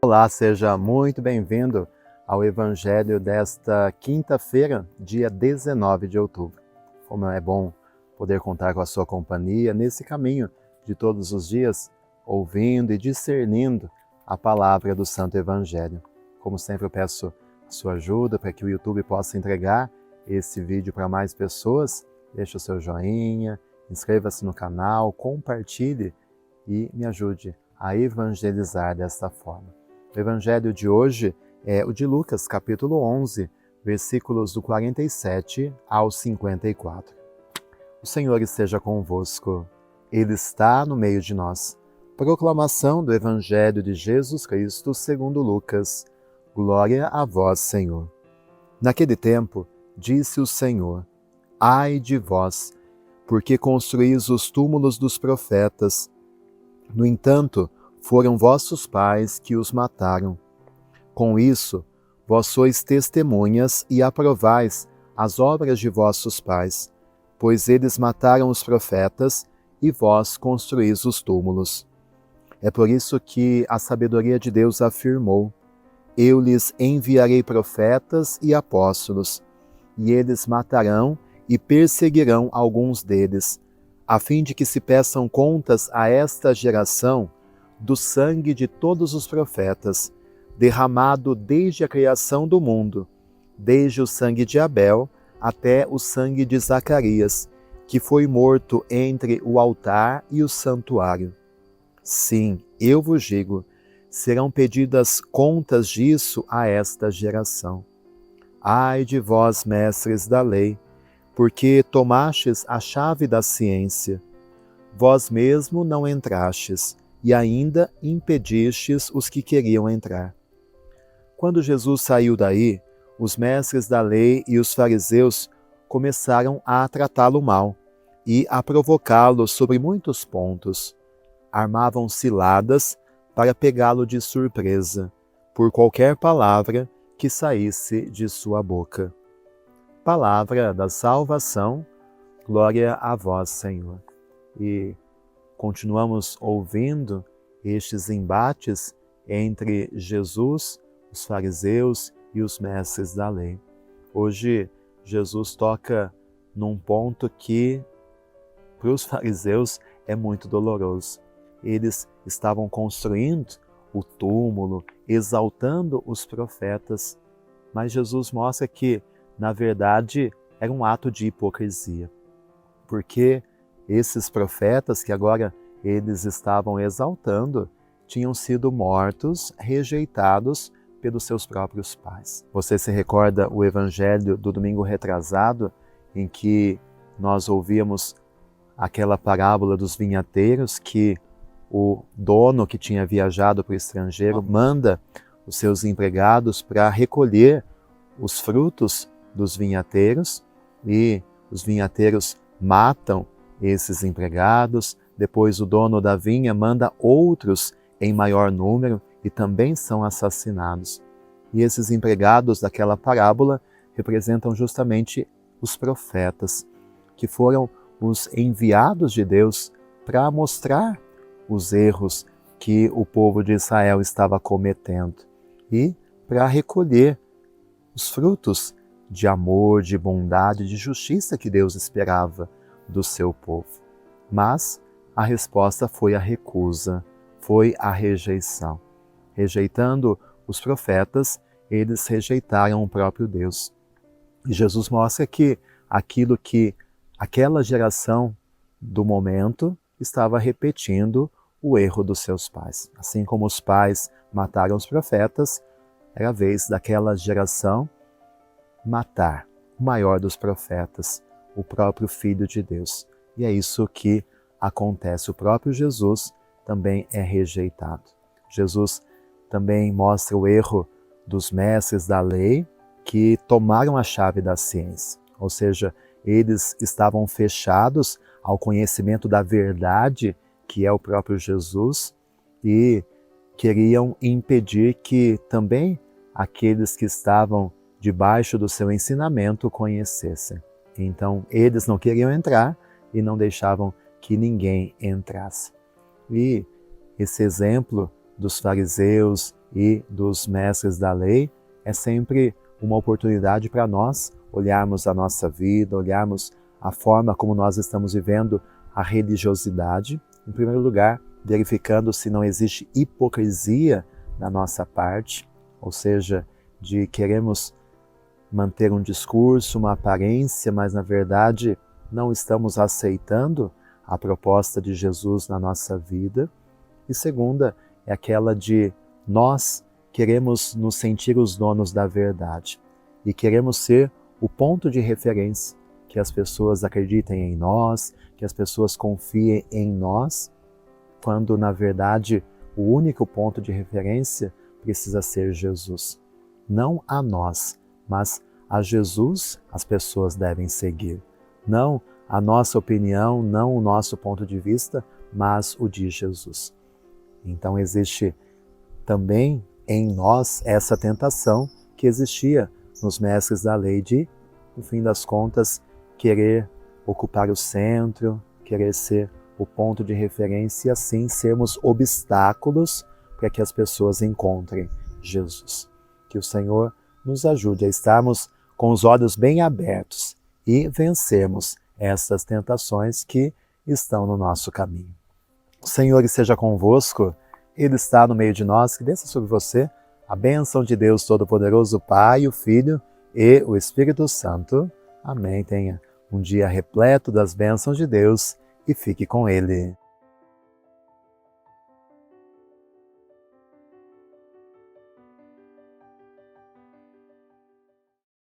Olá, seja muito bem-vindo ao Evangelho desta quinta-feira, dia 19 de outubro. Como é bom poder contar com a sua companhia nesse caminho de todos os dias, ouvindo e discernindo a palavra do Santo Evangelho. Como sempre, eu peço a sua ajuda para que o YouTube possa entregar esse vídeo para mais pessoas. Deixe o seu joinha, inscreva-se no canal, compartilhe e me ajude a evangelizar desta forma. O evangelho de hoje é o de Lucas, capítulo 11, versículos do 47 ao 54. O Senhor esteja convosco. Ele está no meio de nós. Proclamação do Evangelho de Jesus Cristo segundo Lucas. Glória a vós, Senhor. Naquele tempo, disse o Senhor: Ai de vós, porque construís os túmulos dos profetas. No entanto, foram vossos pais que os mataram. Com isso, vós sois testemunhas e aprovais as obras de vossos pais, pois eles mataram os profetas e vós construís os túmulos. É por isso que a sabedoria de Deus afirmou: Eu lhes enviarei profetas e apóstolos, e eles matarão e perseguirão alguns deles, a fim de que se peçam contas a esta geração do sangue de todos os profetas, derramado desde a criação do mundo, desde o sangue de Abel até o sangue de Zacarias, que foi morto entre o altar e o santuário. Sim, eu vos digo, serão pedidas contas disso a esta geração. Ai de vós, mestres da lei, porque tomastes a chave da ciência. Vós mesmo não entrastes, e ainda impedistes os que queriam entrar. Quando Jesus saiu daí, os mestres da lei e os fariseus começaram a tratá-lo mal e a provocá-lo sobre muitos pontos. Armavam ciladas para pegá-lo de surpresa, por qualquer palavra que saísse de sua boca. Palavra da salvação, glória a vós, Senhor. E continuamos ouvindo estes embates entre Jesus, os fariseus e os mestres da lei. Hoje, Jesus toca num ponto que, para os fariseus, é muito doloroso. Eles estavam construindo o túmulo, exaltando os profetas, mas Jesus mostra que, na verdade, era um ato de hipocrisia, porque esses profetas que agora eles estavam exaltando tinham sido mortos, rejeitados pelos seus próprios pais. Você se recorda o evangelho do domingo retrasado, em que nós ouvíamos aquela parábola dos vinhateiros, que o dono que tinha viajado para o estrangeiro manda os seus empregados para recolher os frutos dos vinhateiros, e os vinhateiros matam esses empregados. Depois o dono da vinha manda outros em maior número e também são assassinados. E esses empregados daquela parábola representam justamente os profetas, que foram os enviados de Deus para mostrar os erros que o povo de Israel estava cometendo e para recolher os frutos de amor, de bondade, de justiça que Deus esperava do seu povo. Mas a resposta foi a recusa, foi a rejeição. Rejeitando os profetas, eles rejeitaram o próprio Deus. E Jesus mostra que aquilo que aquela geração do momento estava repetindo o erro dos seus pais. Assim como os pais mataram os profetas, era a vez daquela geração matar o maior dos profetas, o próprio Filho de Deus. E é isso que acontece. O próprio Jesus também é rejeitado. Jesus também mostra o erro dos mestres da lei, que tomaram a chave da ciência. Ou seja, eles estavam fechados ao conhecimento da verdade, que é o próprio Jesus, e queriam impedir que também aqueles que estavam debaixo do seu ensinamento o conhecessem. Então, eles não queriam entrar e não deixavam que ninguém entrasse. E esse exemplo dos fariseus e dos mestres da lei, é sempre uma oportunidade para nós olharmos a nossa vida, olharmos a forma como nós estamos vivendo a religiosidade. Em primeiro lugar, verificando se não existe hipocrisia da nossa parte, ou seja, de queremos manter um discurso, uma aparência, mas na verdade não estamos aceitando a proposta de Jesus na nossa vida. E segunda é aquela de nós queremos nos sentir os donos da verdade e queremos ser o ponto de referência, que as pessoas acreditem em nós, que as pessoas confiem em nós, quando na verdade o único ponto de referência precisa ser Jesus. Não a nós, mas a Jesus as pessoas devem seguir. Não a nossa opinião, não o nosso ponto de vista, mas o de Jesus. Então existe também em nós essa tentação que existia nos mestres da lei de, no fim das contas, querer ocupar o centro, querer ser o ponto de referência e assim sermos obstáculos para que as pessoas encontrem Jesus. Que o Senhor nos ajude a estarmos com os olhos bem abertos e vencermos essas tentações que estão no nosso caminho. O Senhor esteja convosco, Ele está no meio de nós, que desça sobre você a bênção de Deus Todo-Poderoso, Pai, o Filho e o Espírito Santo. Amém. Tenha um dia repleto das bênçãos de Deus e fique com Ele.